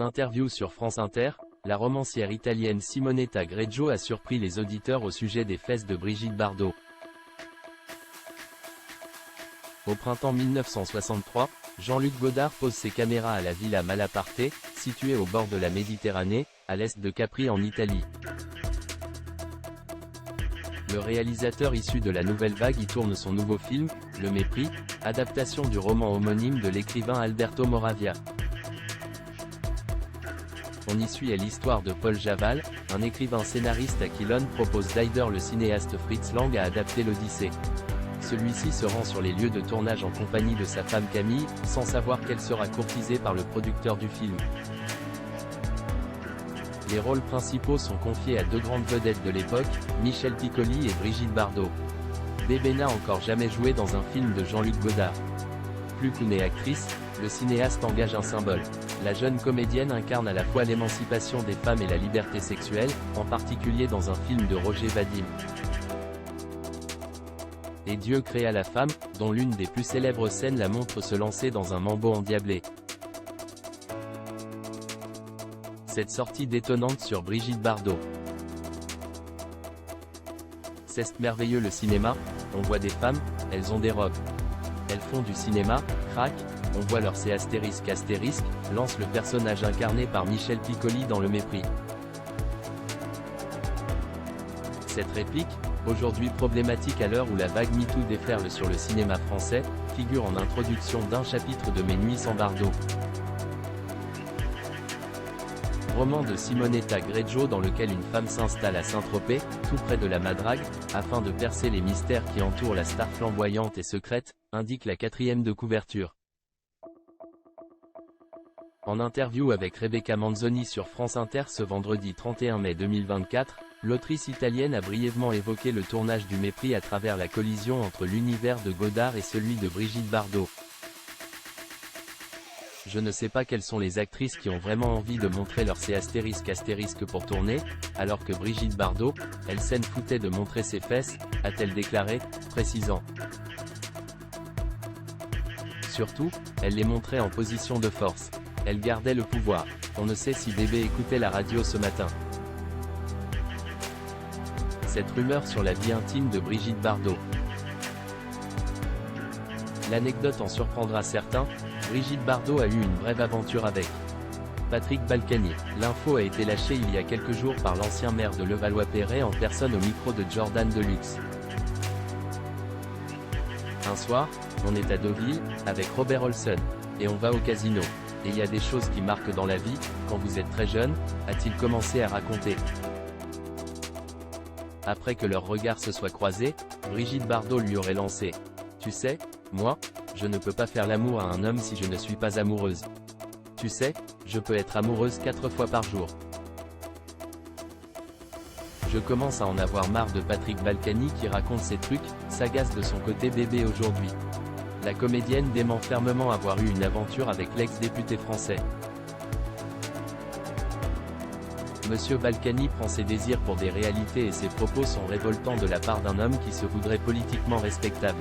En interview sur France Inter, la romancière italienne Simonetta Greggio a surpris les auditeurs au sujet des fesses de Brigitte Bardot. Au printemps 1963, Jean-Luc Godard pose ses caméras à la Villa Malaparte, située au bord de la Méditerranée, à l'est de Capri en Italie. Le réalisateur issu de la Nouvelle Vague y tourne son nouveau film, Le Mépris, adaptation du roman homonyme de l'écrivain Alberto Moravia. On y suit l'histoire de Paul Javal, un écrivain scénariste à qui l'on propose d'aider le cinéaste Fritz Lang à adapter l'Odyssée. Celui-ci se rend sur les lieux de tournage en compagnie de sa femme Camille, sans savoir qu'elle sera courtisée par le producteur du film. Les rôles principaux sont confiés à deux grandes vedettes de l'époque, Michel Piccoli et Brigitte Bardot. Bébé n'a encore jamais joué dans un film de Jean-Luc Godard. Plus qu'une actrice, le cinéaste engage un symbole. La jeune comédienne incarne à la fois l'émancipation des femmes et la liberté sexuelle, en particulier dans un film de Roger Vadim. Et Dieu créa la femme, dont l'une des plus célèbres scènes la montre se lancer dans un mambo endiablé. Cette sortie détonnante sur Brigitte Bardot. C'est merveilleux le cinéma, on voit des femmes, elles ont des robes. Elles font du cinéma, crac, on voit leur c'est astérisque astérisque, lance le personnage incarné par Michel Piccoli dans Le Mépris. Cette réplique, aujourd'hui problématique à l'heure où la vague MeToo déferle sur le cinéma français, figure en introduction d'un chapitre de Mes Nuits sans Bardot. Roman de Simonetta Greggio dans lequel une femme s'installe à Saint-Tropez, tout près de la Madrague, afin de percer les mystères qui entourent la star flamboyante et secrète, indique la 4e de couverture. En interview avec Rebecca Manzoni sur France Inter ce vendredi 31 mai 2024, l'autrice italienne a brièvement évoqué le tournage du Mépris à travers la collision entre l'univers de Godard et celui de Brigitte Bardot. Je ne sais pas quelles sont les actrices qui ont vraiment envie de montrer leur c'est astérisque pour tourner, alors que Brigitte Bardot, elle s'en foutait de montrer ses fesses, a-t-elle déclaré, précisant. Surtout, elle les montrait en position de force. Elle gardait le pouvoir. On ne sait si bébé écoutait la radio ce matin. Cette rumeur sur la vie intime de Brigitte Bardot. L'anecdote en surprendra certains, Brigitte Bardot a eu une brève aventure avec Patrick Balkany. L'info a été lâchée il y a quelques jours par l'ancien maire de Levallois-Perret en personne au micro de Jordan Deluxe. Un soir, on est à Deauville, avec Robert Olson, et on va au casino. Et il y a des choses qui marquent dans la vie, quand vous êtes très jeune, a-t-il commencé à raconter. Après que leurs regards se soient croisés, Brigitte Bardot lui aurait lancé. Tu sais, moi, je ne peux pas faire l'amour à un homme si je ne suis pas amoureuse. Tu sais, je peux être amoureuse 4 fois par jour. Je commence à en avoir marre de Patrick Balkany qui raconte ces trucs, s'agace de son côté bébé aujourd'hui. La comédienne dément fermement avoir eu une aventure avec l'ex-député français. Monsieur Balkany prend ses désirs pour des réalités et ses propos sont révoltants de la part d'un homme qui se voudrait politiquement respectable.